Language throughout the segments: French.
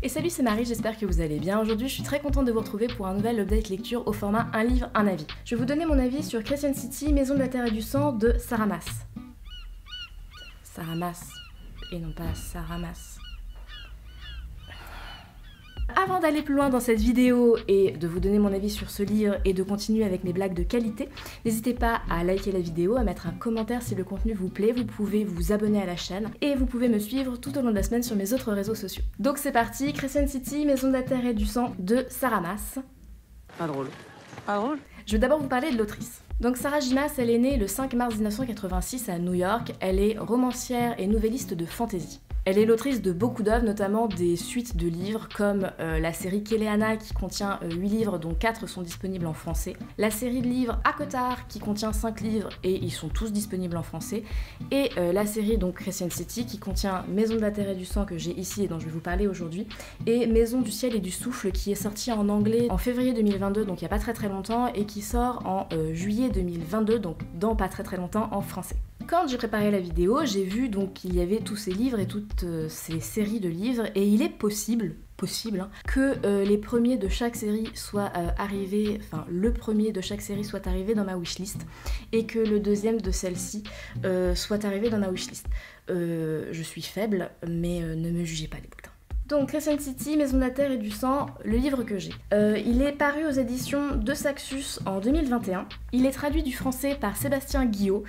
Et salut, c'est Marie, j'espère que vous allez bien. Aujourd'hui, je suis très contente de vous retrouver pour un nouvel update lecture au format un livre, un avis. Je vais vous donner mon avis sur Crescent City, Maison de la Terre et du Sang de Sarah Maas. Sarah Maas, et non pas Sarah Maas. Avant d'aller plus loin dans cette vidéo et de vous donner mon avis sur ce livre et de continuer avec mes blagues de qualité, n'hésitez pas à liker la vidéo, à mettre un commentaire si le contenu vous plaît, vous pouvez vous abonner à la chaîne et vous pouvez me suivre tout au long de la semaine sur mes autres réseaux sociaux. Donc c'est parti, Crescent City, Maison de la Terre et du Sang de Sarah Maas. Pas drôle. Pas drôle? Je vais d'abord vous parler de l'autrice. Donc Sarah J. Maas, elle est née le 5 mars 1986 à New York, elle est romancière et nouvelliste de fantasy. Elle est l'autrice de beaucoup d'œuvres, notamment des suites de livres comme la série Kéléana qui contient 8 livres dont 4 sont disponibles en français, la série de livres ACOTAR qui contient 5 livres et ils sont tous disponibles en français, et la série donc Crescent City qui contient Maison de la Terre et du Sang que j'ai ici et dont je vais vous parler aujourd'hui, et Maison du Ciel et du Souffle qui est sortie en anglais en février 2022, donc il n'y a pas très longtemps, et qui sort en juillet 2022, donc dans pas très longtemps en français. Quand j'ai préparé la vidéo, j'ai vu donc qu'il y avait tous ces livres et toutes ces séries de livres, et il est possible que les premiers de chaque série soient arrivés, enfin le premier de chaque série soit arrivé dans ma wishlist, et que le deuxième de celle-ci soit arrivé dans ma wishlist. Je suis faible, mais ne me jugez pas les boutins. Donc Crescent City, Maison de la Terre et du Sang, le livre que j'ai. Il est paru aux éditions de Saxus en 2021. Il est traduit du français par Sébastien Guillot.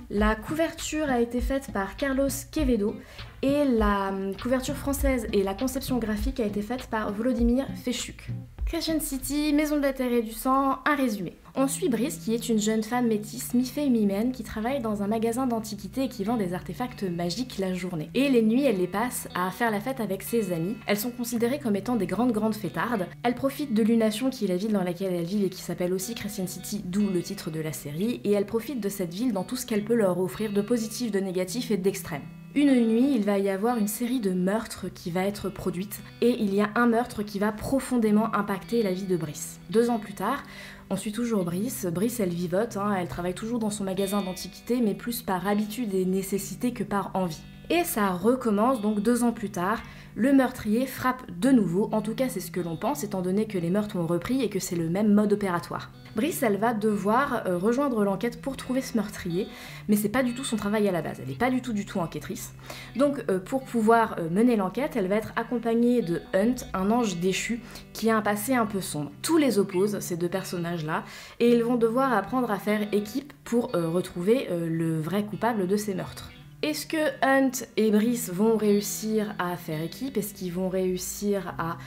La couverture a été faite par Carlos Quevedo et la couverture française et la conception graphique a été faite par Volodymyr Feshuk. Crescent City, Maison de la Terre et du Sang, un résumé. On suit Brice qui est une jeune femme métisse, mi-fée mi-humaine, qui travaille dans un magasin d'antiquités et qui vend des artefacts magiques la journée. Et les nuits, elle les passe à faire la fête avec ses amis. Elles sont considérées comme étant des grandes fêtardes. Elle profite de Lunation qui est la ville dans laquelle elle vit et qui s'appelle aussi Crescent City, d'où le titre de la série, et elle profite de cette ville dans tout ce qu'elle peut leur offrir de positif, de négatif et d'extrême. Une nuit, il va y avoir une série de meurtres qui va être produite, et il y a un meurtre qui va profondément impacter la vie de Brice. 2 ans plus tard, on suit toujours Brice. Brice, elle vivote, elle travaille toujours dans son magasin d'antiquités, mais plus par habitude et nécessité que par envie. Et ça recommence donc 2 ans plus tard. Le meurtrier frappe de nouveau, en tout cas c'est ce que l'on pense, étant donné que les meurtres ont repris et que c'est le même mode opératoire. Brice, elle va devoir rejoindre l'enquête pour trouver ce meurtrier, mais c'est pas du tout son travail à la base, elle est pas du tout enquêtrice. Donc pour pouvoir mener l'enquête, elle va être accompagnée de Hunt, un ange déchu, qui a un passé un peu sombre. Tous les opposent, ces 2 personnages-là, et ils vont devoir apprendre à faire équipe pour retrouver le vrai coupable de ces meurtres. Est-ce que Hunt et Brice vont réussir à faire équipe? Est-ce qu'ils vont réussir à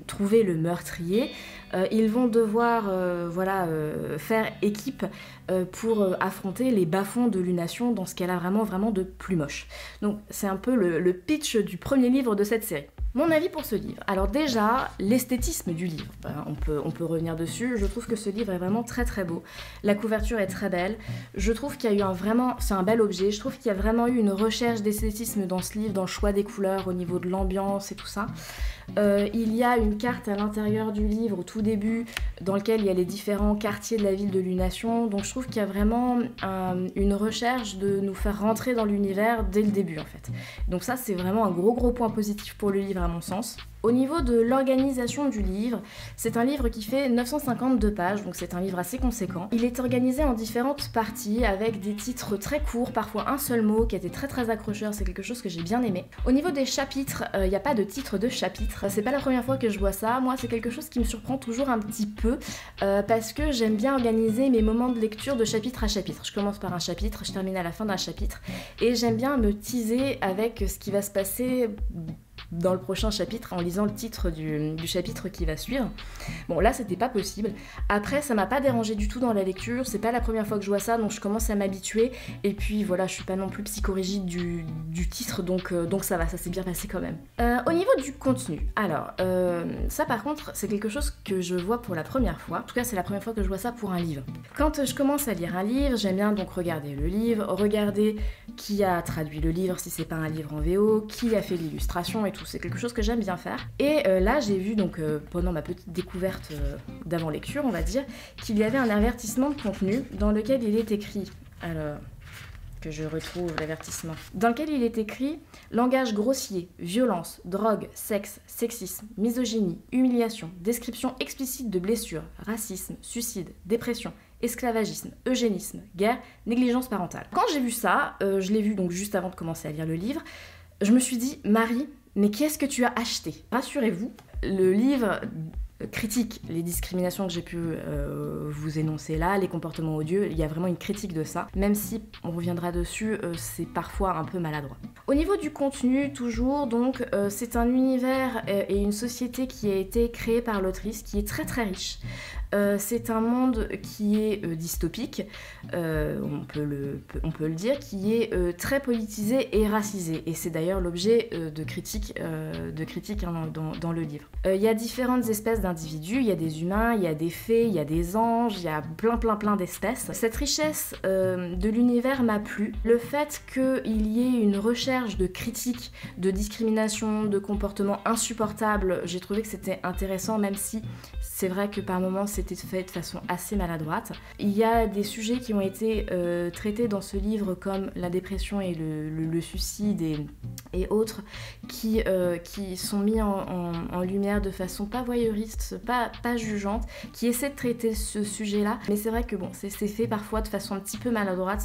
trouver le meurtrier? Ils vont devoir faire équipe pour affronter les bas-fonds de Lunation dans ce qu'elle a vraiment de plus moche. Donc c'est un peu le pitch du premier livre de cette série. Mon avis pour ce livre. Alors déjà, l'esthétisme du livre, on peut revenir dessus. Je trouve que ce livre est vraiment très beau. La couverture est très belle. Je trouve qu'il y a eu c'est un bel objet. Je trouve qu'il y a vraiment eu une recherche d'esthétisme dans ce livre, dans le choix des couleurs, au niveau de l'ambiance et tout ça. Il y a une carte à l'intérieur du livre au tout début dans lequel il y a les différents quartiers de la ville de Lunation, donc je trouve qu'il y a vraiment une recherche de nous faire rentrer dans l'univers dès le début en fait. Donc ça c'est vraiment un gros point positif pour le livre à mon sens. Au niveau de l'organisation du livre, c'est un livre qui fait 952 pages, donc c'est un livre assez conséquent. Il est organisé en différentes parties avec des titres très courts, parfois un seul mot qui était très accrocheur, c'est quelque chose que j'ai bien aimé. Au niveau des chapitres, il n'y a pas de titre de chapitre, c'est pas la première fois que je vois ça. Moi c'est quelque chose qui me surprend toujours un petit peu parce que j'aime bien organiser mes moments de lecture de chapitre à chapitre. Je commence par un chapitre, je termine à la fin d'un chapitre et j'aime bien me teaser avec ce qui va se passer dans le prochain chapitre en lisant le titre du chapitre qui va suivre. Bon là c'était pas possible. Après ça m'a pas dérangé du tout dans la lecture, c'est pas la première fois que je vois ça donc je commence à m'habituer et puis voilà je suis pas non plus psychorigide du titre donc ça va, ça s'est bien passé quand même. Au niveau du contenu, alors ça par contre c'est quelque chose que je vois pour la première fois, en tout cas c'est la première fois que je vois ça pour un livre. Quand je commence à lire un livre, j'aime bien donc regarder le livre, regarder qui a traduit le livre si c'est pas un livre en VO, qui a fait l'illustration et tout, c'est quelque chose que j'aime bien faire. Et là j'ai vu donc pendant ma petite découverte d'avant lecture on va dire qu'il y avait un avertissement de contenu dans lequel il est écrit, alors que je retrouve l'avertissement, dans lequel il est écrit « Langage grossier, violence, drogue, sexe, sexisme, misogynie, humiliation, description explicite de blessures, racisme, suicide, dépression, esclavagisme, eugénisme, guerre, négligence parentale. » Quand j'ai vu ça, je l'ai vu donc juste avant de commencer à lire le livre, je me suis dit « Marie, mais qu'est-ce que tu as acheté ?» Rassurez-vous, le livre critique les discriminations que j'ai pu vous énoncer là, les comportements odieux, il y a vraiment une critique de ça, même si, on reviendra dessus, c'est parfois un peu maladroit. Au niveau du contenu, toujours, donc, c'est un univers et une société qui a été créée par l'autrice, qui est très très riche. C'est un monde qui est dystopique, on peut le dire, qui est très politisé et racisé. Et c'est d'ailleurs l'objet de critiques dans le livre. Il y a différentes espèces d'individus, il y a des humains, il y a des fées, il y a des anges, il y a plein d'espèces. Cette richesse de l'univers m'a plu. Le fait qu'il y ait une recherche de critiques, de discrimination, de comportements insupportables, j'ai trouvé que c'était intéressant, même si c'est vrai que par moments c'était fait de façon assez maladroite. Il y a des sujets qui ont été traités dans ce livre comme la dépression et le suicide et autres qui sont mis en lumière de façon pas voyeuriste, pas jugeante, qui essaient de traiter ce sujet-là. Mais c'est vrai que bon, c'est fait parfois de façon un petit peu maladroite,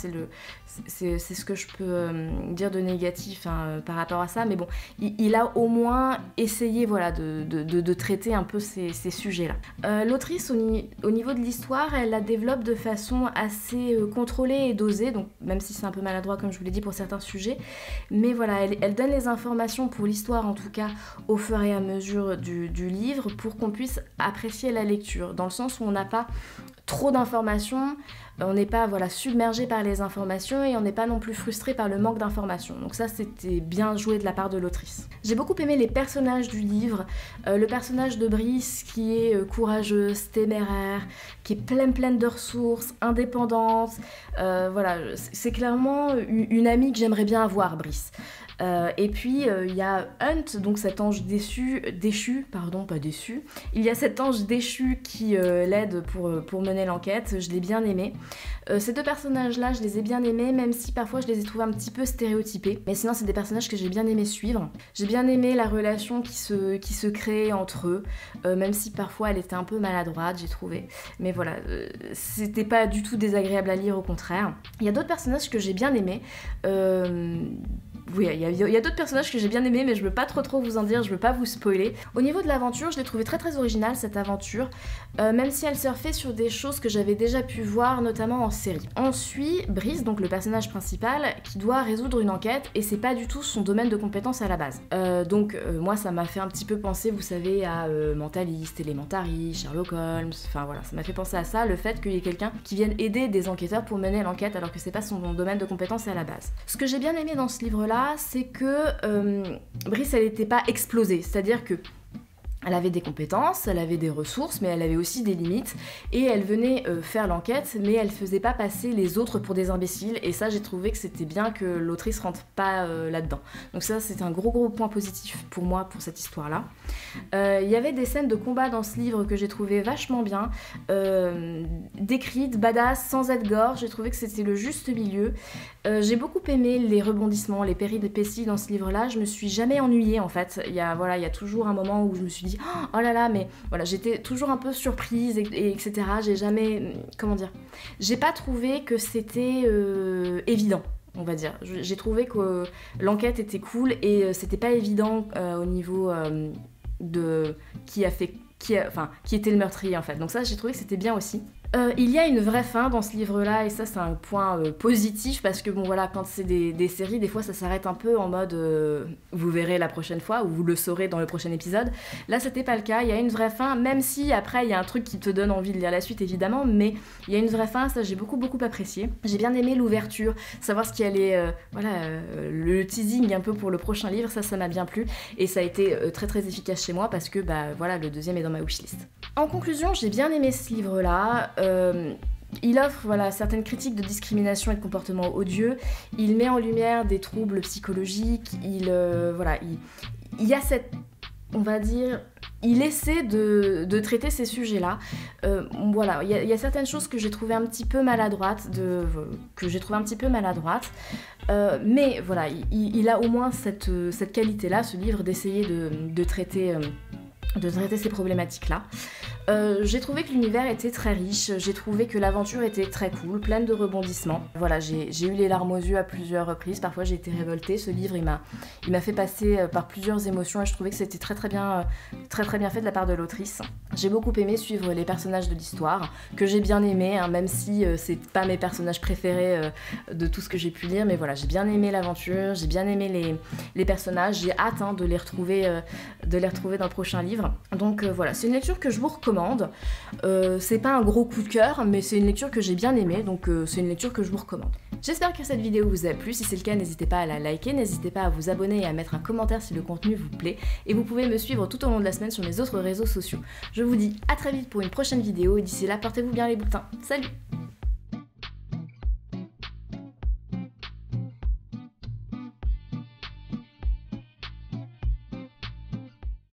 c'est ce que je peux dire de négatif par rapport à ça, mais bon, il a au moins essayé voilà, de traiter un peu ces sujets-là. L'autrice, au niveau de l'histoire, elle la développe de façon assez contrôlée et dosée, donc même si c'est un peu maladroit comme je vous l'ai dit pour certains sujets, mais voilà, elle donne les informations pour l'histoire en tout cas au fur et à mesure du livre pour qu'on puisse apprécier la lecture, dans le sens où on n'a pas trop d'informations, on n'est pas submergé par les informations et on n'est pas non plus frustré par le manque d'informations. Donc ça, c'était bien joué de la part de l'autrice. J'ai beaucoup aimé les personnages du livre. Le personnage de Brice qui est courageuse, téméraire, qui est pleine de ressources, indépendante. Voilà, c'est clairement une amie que j'aimerais bien avoir, Brice. Et puis il y a Hunt, donc cet ange déchu, pas déçu. Il y a cet ange déchu qui l'aide pour mener l'enquête. Je l'ai bien aimé. Ces deux personnages-là, je les ai bien aimés, même si parfois je les ai trouvés un petit peu stéréotypés. Mais sinon, c'est des personnages que j'ai bien aimé suivre. J'ai bien aimé la relation qui se crée entre eux, même si parfois elle était un peu maladroite, j'ai trouvé. Mais voilà, c'était pas du tout désagréable à lire, au contraire. Il y a d'autres personnages que j'ai bien aimés. Oui, il y a d'autres personnages que j'ai bien aimés, mais je veux pas trop vous en dire, je veux pas vous spoiler. Au niveau de l'aventure, je l'ai trouvée très originale, cette aventure, même si elle surfait sur des choses que j'avais déjà pu voir, notamment en série. On suit Brice, donc le personnage principal, qui doit résoudre une enquête, et c'est pas du tout son domaine de compétence à la base. Moi, ça m'a fait un petit peu penser, vous savez, à Mentalist, Elementary, Sherlock Holmes, enfin voilà, ça m'a fait penser à ça, le fait qu'il y ait quelqu'un qui vienne aider des enquêteurs pour mener l'enquête, alors que c'est pas son domaine de compétence à la base. Ce que j'ai bien aimé dans ce livre-là, c'est que Brice, elle n'était pas explosée, c'est-à-dire que elle avait des compétences, elle avait des ressources, mais elle avait aussi des limites, et elle venait faire l'enquête, mais elle faisait pas passer les autres pour des imbéciles, et ça, j'ai trouvé que c'était bien que l'autrice rentre pas là-dedans. Donc ça, c'est un gros point positif pour moi, pour cette histoire-là. Il y avait des scènes de combat dans ce livre que j'ai trouvé vachement bien, décrites, badass, sans être gore, j'ai trouvé que c'était le juste milieu. J'ai beaucoup aimé les rebondissements, les péripéties dans ce livre-là, je me suis jamais ennuyée en fait. Il y a toujours un moment où je me suis dit oh là là, mais voilà, j'étais toujours un peu surprise etc. J'ai jamais, j'ai pas trouvé que c'était évident, on va dire. J'ai trouvé que l'enquête était cool et c'était pas évident au niveau de qui était le meurtrier en fait. Donc ça, j'ai trouvé que c'était bien aussi. Il y a une vraie fin dans ce livre-là, et ça c'est un point positif, parce que bon voilà, quand c'est des séries, des fois ça s'arrête un peu en mode vous verrez la prochaine fois, ou vous le saurez dans le prochain épisode. Là c'était pas le cas, il y a une vraie fin, même si après il y a un truc qui te donne envie de lire la suite évidemment, mais il y a une vraie fin, ça j'ai beaucoup apprécié. J'ai bien aimé l'ouverture, savoir ce qui allait, le teasing un peu pour le prochain livre, ça m'a bien plu, et ça a été très efficace chez moi, parce que voilà, le deuxième est dans ma wishlist. En conclusion, j'ai bien aimé ce livre-là. Il offre certaines critiques de discrimination et de comportements odieux, il met en lumière des troubles psychologiques, il y a cette, on va dire, il essaie de traiter ces sujets-là. Voilà, il y a certaines choses que j'ai trouvées un petit peu maladroites, mais voilà, il a au moins cette qualité-là, ce livre, d'essayer de traiter ces problématiques-là. J'ai trouvé que l'univers était très riche, j'ai trouvé que l'aventure était très cool, pleine de rebondissements. Voilà, j'ai eu les larmes aux yeux à plusieurs reprises, parfois j'ai été révoltée. Ce livre, il m'a fait passer par plusieurs émotions et je trouvais que c'était très bien fait de la part de l'autrice. J'ai beaucoup aimé suivre les personnages de l'histoire, que j'ai bien aimé, hein, même si c'est pas mes personnages préférés de tout ce que j'ai pu lire, mais voilà, j'ai bien aimé l'aventure, j'ai bien aimé les personnages, j'ai hâte de les retrouver dans le prochain livre. Donc voilà, c'est une lecture que je vous recommande. C'est pas un gros coup de cœur, mais c'est une lecture que j'ai bien aimée, donc c'est une lecture que je vous recommande. J'espère que cette vidéo vous a plu. Si c'est le cas, n'hésitez pas à la liker, n'hésitez pas à vous abonner et à mettre un commentaire si le contenu vous plaît. Et vous pouvez me suivre tout au long de la semaine sur mes autres réseaux sociaux. Je vous dis à très vite pour une prochaine vidéo et d'ici là, portez-vous bien les bulletins. Salut!